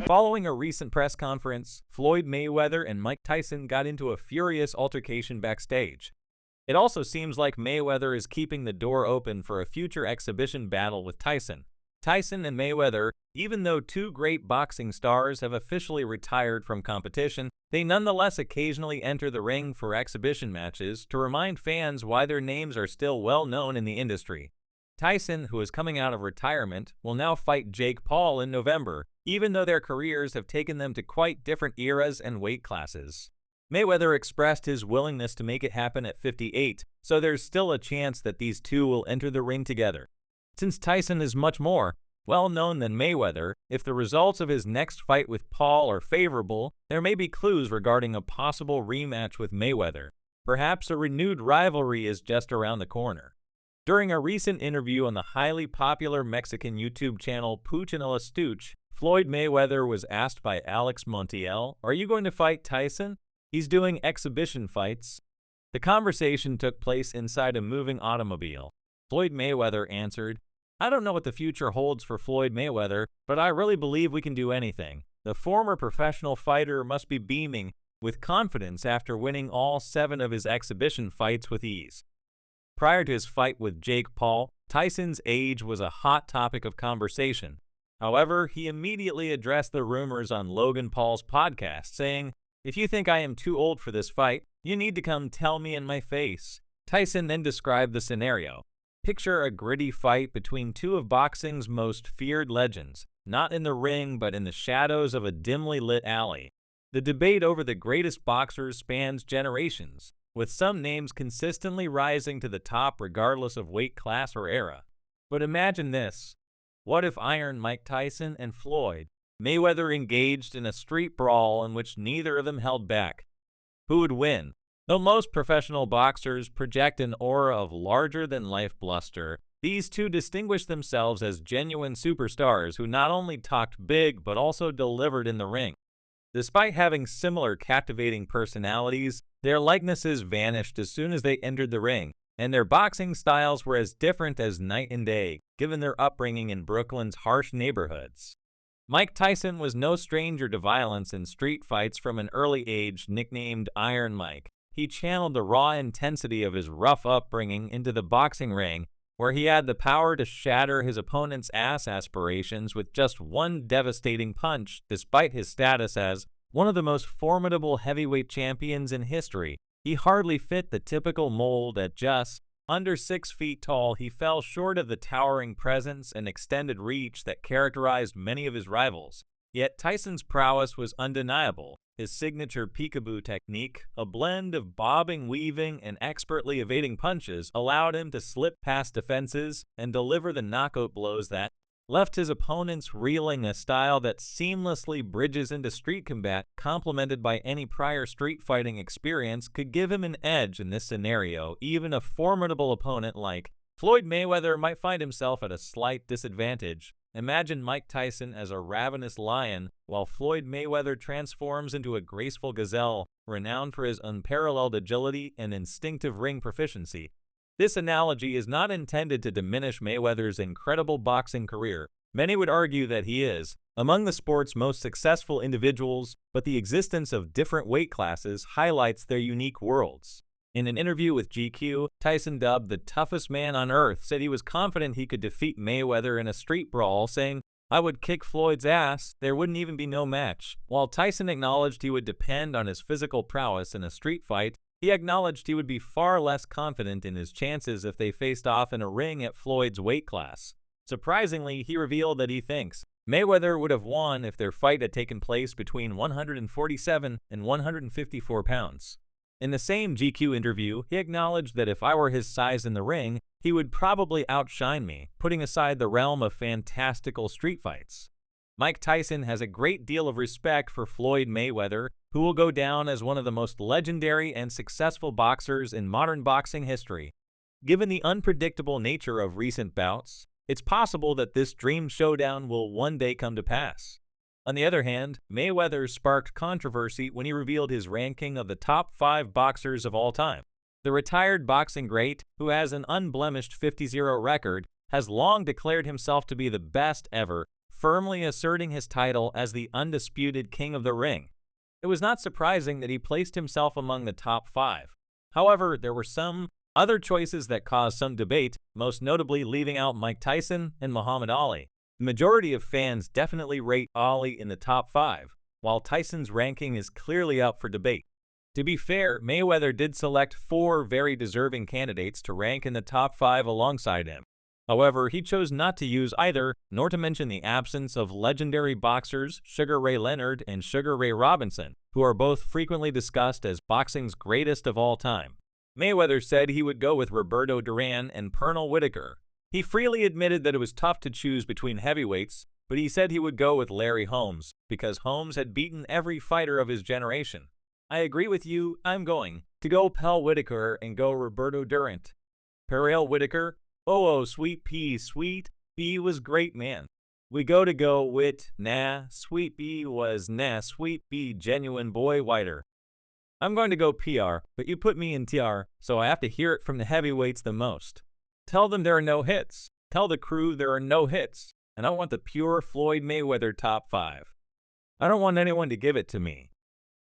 Following a recent press conference, Floyd Mayweather and Mike Tyson got into a furious altercation backstage. It also seems like Mayweather is keeping the door open for a future exhibition battle with Tyson. Tyson and Mayweather, even though two great boxing stars have officially retired from competition, they nonetheless occasionally enter the ring for exhibition matches to remind fans why their names are still well known in the industry. Tyson, who is coming out of retirement, will now fight Jake Paul in November, even though their careers have taken them to quite different eras and weight classes. Mayweather expressed his willingness to make it happen at 58, so there's still a chance that these two will enter the ring together. Since Tyson is much more well-known than Mayweather, if the results of his next fight with Paul are favorable, there may be clues regarding a possible rematch with Mayweather. Perhaps a renewed rivalry is just around the corner. During a recent interview on the highly popular Mexican YouTube channel Puch en el Estuche, Floyd Mayweather was asked by Alex Montiel, "Are you going to fight Tyson? He's doing exhibition fights." The conversation took place inside a moving automobile. Floyd Mayweather answered, "I don't know what the future holds for Floyd Mayweather, but I really believe we can do anything." The former professional fighter must be beaming with confidence after winning all 7 of his exhibition fights with ease. Prior to his fight with Jake Paul, Tyson's age was a hot topic of conversation. However, he immediately addressed the rumors on Logan Paul's podcast, saying, "If you think I am too old for this fight, you need to come tell me in my face." Tyson then described the scenario. Picture a gritty fight between two of boxing's most feared legends, not in the ring but in the shadows of a dimly lit alley. The debate over the greatest boxers spans generations, with some names consistently rising to the top regardless of weight class or era. But imagine this. What if Iron Mike Tyson and Floyd Mayweather engaged in a street brawl in which neither of them held back? Who would win? Though most professional boxers project an aura of larger-than-life bluster, these two distinguish themselves as genuine superstars who not only talked big but also delivered in the ring. Despite having similar captivating personalities, their likenesses vanished as soon as they entered the ring, and their boxing styles were as different as night and day, given their upbringing in Brooklyn's harsh neighborhoods. Mike Tyson was no stranger to violence in street fights from an early age, nicknamed Iron Mike. He channeled the raw intensity of his rough upbringing into the boxing ring, where he had the power to shatter his opponent's ass aspirations with just one devastating punch, despite his status as one of the most formidable heavyweight champions in history. He hardly fit the typical mold. At just under 6 feet tall, he fell short of the towering presence and extended reach that characterized many of his rivals. Yet Tyson's prowess was undeniable. His signature peekaboo technique, a blend of bobbing, weaving, and expertly evading punches, allowed him to slip past defenses and deliver the knockout blows that left his opponents reeling, a style that seamlessly bridges into street combat, complemented by any prior street fighting experience, could give him an edge in this scenario. Even a formidable opponent like Floyd Mayweather might find himself at a slight disadvantage. Imagine Mike Tyson as a ravenous lion, while Floyd Mayweather transforms into a graceful gazelle, renowned for his unparalleled agility and instinctive ring proficiency. This analogy is not intended to diminish Mayweather's incredible boxing career. Many would argue that he is among the sport's most successful individuals, but the existence of different weight classes highlights their unique worlds. In an interview with GQ, Tyson, dubbed the toughest man on earth, said he was confident he could defeat Mayweather in a street brawl, saying, "I would kick Floyd's ass, there wouldn't even be no match." While Tyson acknowledged he would depend on his physical prowess in a street fight, he acknowledged he would be far less confident in his chances if they faced off in a ring at Floyd's weight class. Surprisingly, he revealed that he thinks Mayweather would have won if their fight had taken place between 147 and 154 pounds. In the same GQ interview, he acknowledged that if I were his size in the ring, he would probably outshine me, putting aside the realm of fantastical street fights. Mike Tyson has a great deal of respect for Floyd Mayweather, who will go down as one of the most legendary and successful boxers in modern boxing history. Given the unpredictable nature of recent bouts, it's possible that this dream showdown will one day come to pass. On the other hand, Mayweather sparked controversy when he revealed his ranking of the top 5 boxers of all time. The retired boxing great, who has an unblemished 50-0 record, has long declared himself to be the best ever, firmly asserting his title as the undisputed king of the ring. It was not surprising that he placed himself among the top 5. However, there were some other choices that caused some debate, most notably leaving out Mike Tyson and Muhammad Ali. The majority of fans definitely rate Ali in the top 5, while Tyson's ranking is clearly up for debate. To be fair, Mayweather did select 4 very deserving candidates to rank in the top 5 alongside him. However, he chose not to use either, nor to mention the absence of legendary boxers Sugar Ray Leonard and Sugar Ray Robinson, who are both frequently discussed as boxing's greatest of all time. Mayweather said he would go with Roberto Duran and Pernell Whitaker. He freely admitted that it was tough to choose between heavyweights, but he said he would go with Larry Holmes, because Holmes had beaten every fighter of his generation. I agree with you, I'm going to go Pell Whitaker and go Roberto Durant. Pernell Whitaker, oh sweet pea, sweet pea was great man. We go wit, nah, sweet pea was nah, sweet pea genuine boy whiter. I'm going to go PR, but you put me in TR, so I have to hear it from the heavyweights the most. Tell them there are no hits. Tell the crew there are no hits. And I want the pure Floyd Mayweather top 5. I don't want anyone to give it to me.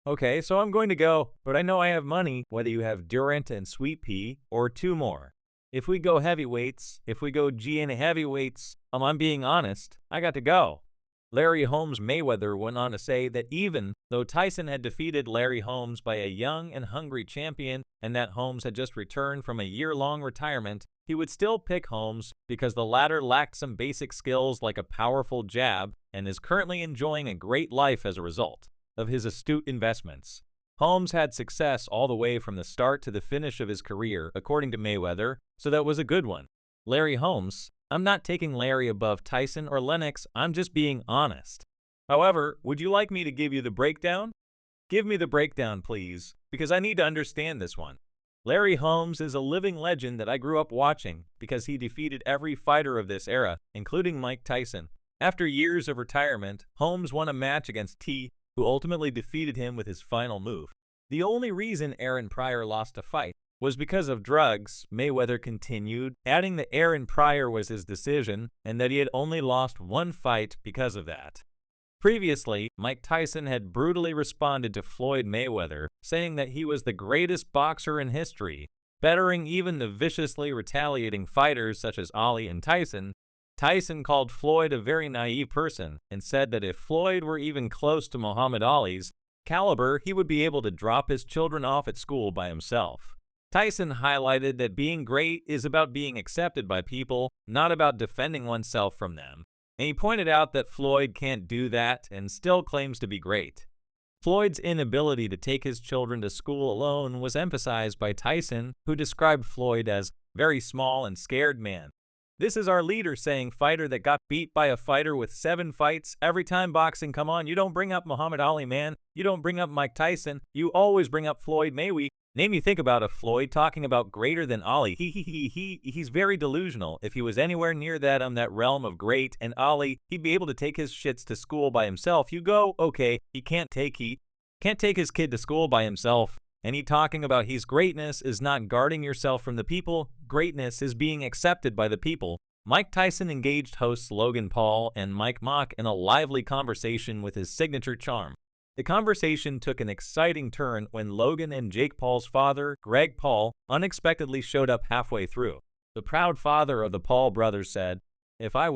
Okay, so I'm going to go, but I know I have money, whether you have Durant and Sweet Pea, or 2 more. If we go heavyweights, if we go GN heavyweights, I'm being honest, I got to go. Larry Holmes Mayweather went on to say that even though Tyson had defeated Larry Holmes by a young and hungry champion, and that Holmes had just returned from a year-long retirement, he would still pick Holmes because the latter lacked some basic skills like a powerful jab and is currently enjoying a great life as a result of his astute investments. Holmes had success all the way from the start to the finish of his career, according to Mayweather, so that was a good one. Larry Holmes, I'm not taking Larry above Tyson or Lennox, I'm just being honest. However, would you like me to give you the breakdown? Give me the breakdown, please, because I need to understand this one. Larry Holmes is a living legend that I grew up watching because he defeated every fighter of this era, including Mike Tyson. After years of retirement, Holmes won a match against T, who ultimately defeated him with his final move. The only reason Aaron Pryor lost a fight was because of drugs, Mayweather continued, adding that Aaron Pryor was his decision and that he had only lost 1 fight because of that. Previously, Mike Tyson had brutally responded to Floyd Mayweather, saying that he was the greatest boxer in history, bettering even the viciously retaliating fighters such as Ali and Tyson. Tyson called Floyd a very naive person and said that if Floyd were even close to Muhammad Ali's caliber, he would be able to drop his children off at school by himself. Tyson highlighted that being great is about being accepted by people, not about defending oneself from them. And he pointed out that Floyd can't do that and still claims to be great. Floyd's inability to take his children to school alone was emphasized by Tyson, who described Floyd as very small and scared man. This is our leader saying fighter that got beat by a fighter with 7 fights. Every time boxing come on, you don't bring up Muhammad Ali, man. You don't bring up Mike Tyson. You always bring up Floyd Mayweather. Name you think about a Floyd talking about greater than Ali. He's very delusional. If he was anywhere near that realm of great and Ali, he'd be able to take his shits to school by himself. You go, okay, he can't take his kid to school by himself. And he talking about his greatness is not guarding yourself from the people. Greatness is being accepted by the people. Mike Tyson engaged hosts Logan Paul and Mike Mock in a lively conversation with his signature charm. The conversation took an exciting turn when Logan and Jake Paul's father, Greg Paul, unexpectedly showed up halfway through. The proud father of the Paul brothers said, "If I